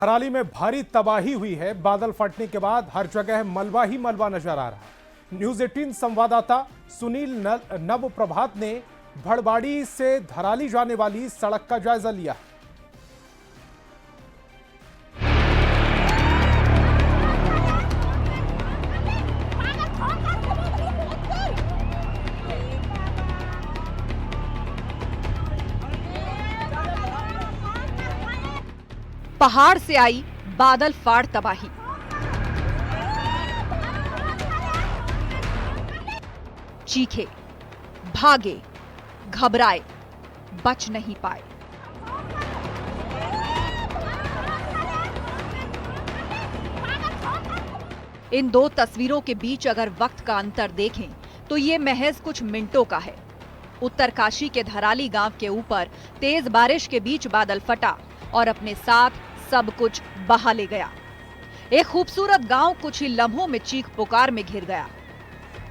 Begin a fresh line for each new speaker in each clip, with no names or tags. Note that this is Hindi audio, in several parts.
थराली में भारी तबाही हुई है। बादल फटने के बाद हर जगह मलबा ही मलबा नजर आ रहा। न्यूज 18 संवाददाता सुनील नव प्रभात ने भड़बाड़ी से थराली जाने वाली सड़क का जायजा लिया।
पहाड़ से आई बादल फाड़ तबाही। चीखे, भागे, घबराए, बच नहीं पाए। इन दो तस्वीरों के बीच अगर वक्त का अंतर देखें तो ये महज कुछ मिनटों का है। उत्तरकाशी के धराली गांव के ऊपर तेज बारिश के बीच बादल फटा और अपने साथ सब कुछ बहा ले गया। एक खूबसूरत गांव कुछ ही लम्हों में चीख पुकार में घिर गया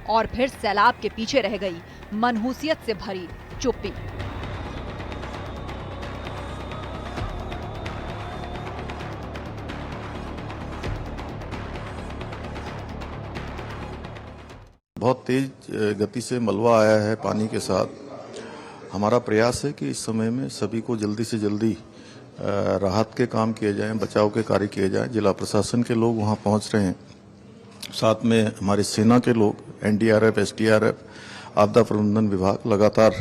और फिर सैलाब के पीछे रह गई मनहूसियत से भरी चुप्पी।
बहुत तेज गति से मलबा आया है पानी के साथ। हमारा प्रयास है कि इस समय में सभी को जल्दी से जल्दी राहत के काम किए जाएं, बचाव के कार्य किए जाएं। जिला प्रशासन के लोग वहां पहुंच रहे हैं, साथ में हमारे सेना के लोग, एनडीआरएफ, एसडीआरएफ, आपदा प्रबंधन विभाग लगातार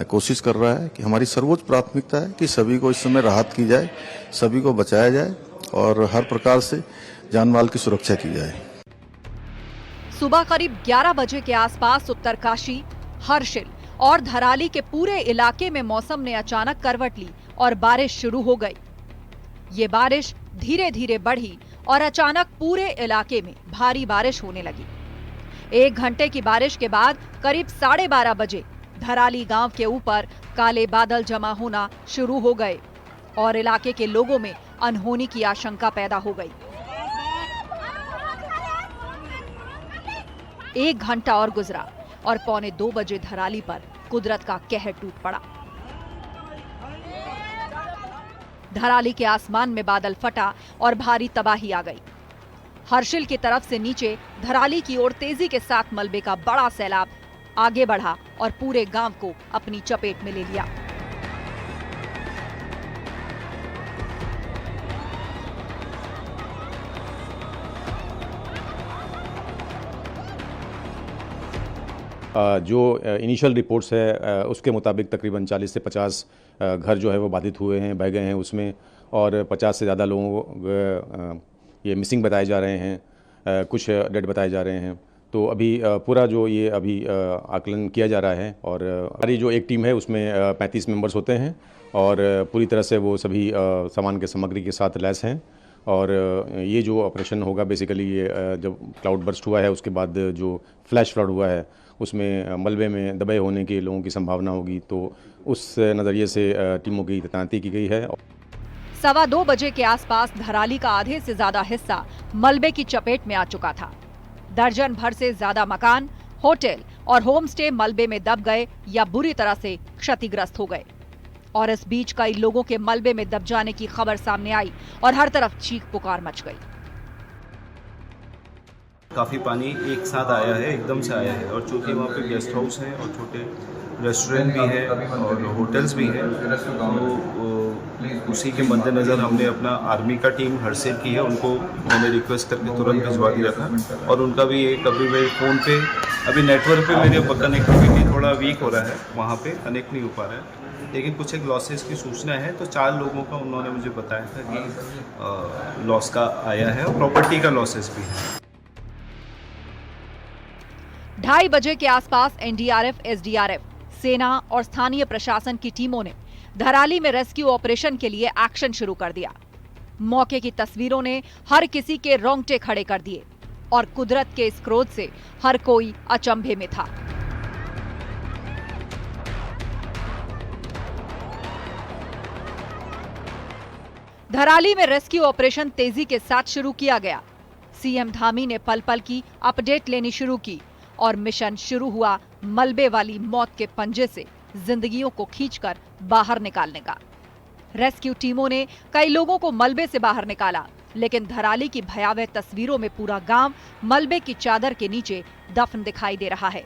कोशिश कर रहा है कि हमारी सर्वोच्च प्राथमिकता है कि सभी को इस समय राहत की जाए, सभी को बचाया जाए और हर प्रकार से जान माल की सुरक्षा की जाए।
सुबह करीब 11 बजे के आसपास उत्तरकाशी, हर्षिल और धराली के पूरे इलाके में मौसम ने अचानक करवट ली और बारिश शुरू हो गई। ये बारिश धीरे धीरे बढ़ी और अचानक पूरे इलाके में भारी बारिश होने लगी। 1 घंटे की बारिश के बाद करीब 12:30 बजे धराली गांव के ऊपर काले बादल जमा होना शुरू हो गए और इलाके के लोगों में अनहोनी की आशंका पैदा हो गई। 1 घंटा और गुजरा और 1:45 बजे धराली पर कुदरत का कहर टूट पड़ा। धराली के आसमान में बादल फटा और भारी तबाही आ गई। हर्षिल की तरफ से नीचे धराली की ओर तेजी के साथ मलबे का बड़ा सैलाब आगे बढ़ा और पूरे गांव को अपनी चपेट में ले लिया।
जो इनिशियल रिपोर्ट्स है उसके मुताबिक तकरीबन 40 से 50 घर जो है वो बाधित हुए हैं, बह गए हैं उसमें, और 50 से ज़्यादा लोगों को ये मिसिंग बताए जा रहे हैं, कुछ डेड बताए जा रहे हैं। तो अभी पूरा जो ये अभी आकलन किया जा रहा है और हमारी जो एक टीम है उसमें 35 मेंबर्स होते हैं और पूरी तरह से वो सभी सामान के सामग्री के साथ लैस हैं। और ये जो ऑपरेशन होगा बेसिकली ये जब क्लाउड बर्स्ट हुआ है उसके बाद जो फ्लैश फ्लड हुआ है उसमें मलबे में दबे होने के लोगों की संभावना होगी, तो उस नज़रिए से टीमों की तैनाती की गई है।
2:15 बजे के आसपास धराली का आधे से ज्यादा हिस्सा मलबे की चपेट में आ चुका था। दर्जन भर से ज्यादा मकान, होटल और होम स्टे मलबे में दब गए या बुरी तरह से क्षतिग्रस्त हो गए। और इस बीच कई लोगों के मलबे में दब जाने की खबर सामने आई और हर तरफ चीख पुकार मच गई।
काफ़ी पानी एक साथ आया है, एकदम से आया है, और चूंकि वहाँ पे गेस्ट हाउस है और छोटे रेस्टोरेंट भी है और होटल्स भी हैं, तो उसी के मद्देनज़र हमने अपना आर्मी का टीम हर्षिल की है, उनको मैंने रिक्वेस्ट करके तुरंत भिजवा दिया था। और उनका भी एक अभी मेरे फ़ोन पे अभी नेटवर्क पे मेरे कनेक्टिविटी थोड़ा वीक हो रहा है, वहाँ पे कनेक्ट नहीं हो पा रहा है, लेकिन कुछ एक लॉसेस की सूचना है। तो 4 लोगों का उन्होंने मुझे बताया था कि लॉस का आया है और प्रॉपर्टी का लॉसेस भी है।
2:30 बजे के आसपास एनडीआरएफ, एसडीआरएफ, सेना और स्थानीय प्रशासन की टीमों ने धराली में रेस्क्यू ऑपरेशन के लिए एक्शन शुरू कर दिया। मौके की तस्वीरों ने हर किसी के रोंगटे खड़े कर दिए और कुदरत के इस क्रोध से हर कोई अचंभे में था। धराली में रेस्क्यू ऑपरेशन तेजी के साथ शुरू किया गया। सीएम धामी ने पल पल की अपडेट लेनी शुरू की और मिशन शुरू हुआ मलबे वाली मौत के पंजे से जिंदगियों को खींचकर बाहर निकालने का। रेस्क्यू टीमों ने कई लोगों को मलबे से बाहर निकाला, लेकिन धराली की भयावह तस्वीरों में पूरा गांव मलबे की चादर के नीचे दफन दिखाई दे रहा है।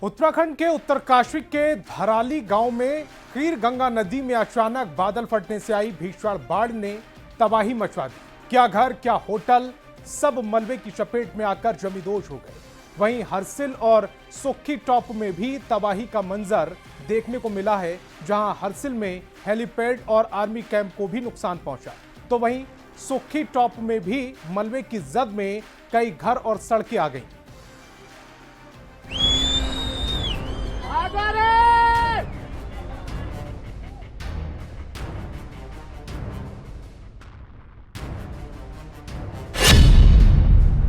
उत्तराखंड के उत्तरकाशी के धराली गांव में खीर गंगा नदी में अचानक बादल फटने से आई भीषण बाढ़ ने तबाही मचवा दी। क्या घर, क्या होटल, सब मलबे की चपेट में आकर जमींदोज हो गए। वहीं हरसिल और सुक्खी टॉप में भी तबाही का मंजर देखने को मिला है, जहां हरसिल में हेलीपैड और आर्मी कैंप को भी नुकसान पहुंचा, तो वहीं सुक्खी टॉप में भी मलबे की जद में कई घर और सड़कें आ गईं।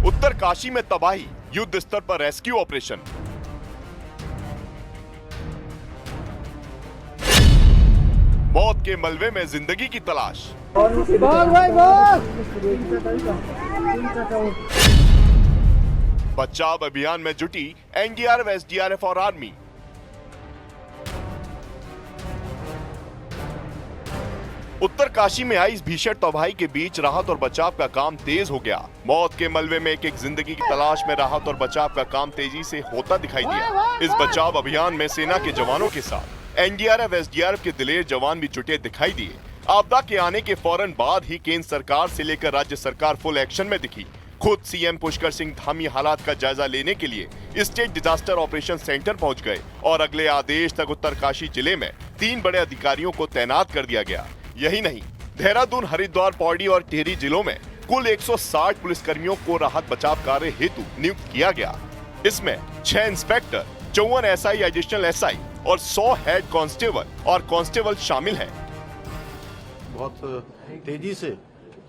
उत्तरकाशी में तबाही, युद्ध स्तर पर रेस्क्यू ऑपरेशन। मौत के मलबे में जिंदगी की तलाश। बचाव अभियान में जुटी एनडीआरएफ, एसडीआरएफ और आर्मी। उत्तरकाशी में आई इस भीषण तबाही के बीच राहत और बचाव का काम तेज हो गया। मौत के मलबे में एक एक जिंदगी की तलाश में राहत और बचाव का काम तेजी से होता दिखाई दिया। इस बचाव अभियान में सेना के जवानों के साथ एनडीआरएफ, एसडीआरएफ के दिलेर जवान भी जुटे दिखाई दिए। आपदा के आने के फौरन बाद ही केंद्र सरकार से लेकर राज्य सरकार फुल एक्शन में दिखी। खुद सीएम पुष्कर सिंह धामी हालात का जायजा लेने के लिए स्टेट डिजास्टर ऑपरेशन सेंटर पहुंच गए और अगले आदेश तक उत्तरकाशी जिले में 3 बड़े अधिकारियों को तैनात कर दिया गया। यही नहीं, देहरादून, हरिद्वार, पौड़ी और टिहरी जिलों में कुल 160 पुलिसकर्मियों को राहत बचाव कार्य हेतु नियुक्त किया गया। इसमें 6 इंस्पेक्टर, 54 एसआई, एडिशनल एसआई और 100 हेड कांस्टेबल और कांस्टेबल शामिल हैं।
बहुत तेजी से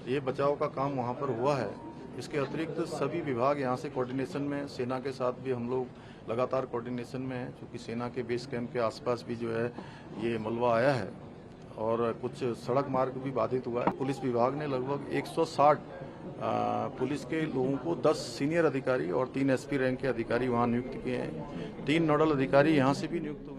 ये बचाव का काम वहाँ पर हुआ है। इसके अतिरिक्त सभी विभाग यहाँ से कोऑर्डिनेशन में, सेना के साथ भी हम लोग लगातार कोऑर्डिनेशन में हैं, क्योंकि सेना के बेस कैंप के आसपास भी जो है ये मलबा आया है और कुछ सड़क मार्ग भी बाधित हुआ है। पुलिस विभाग ने लगभग 160 पुलिस के लोगों को 10 सीनियर अधिकारी और 3 एसपी रैंक के अधिकारी वहाँ नियुक्त किए हैं। 3 नोडल अधिकारी यहाँ से भी नियुक्त हुए।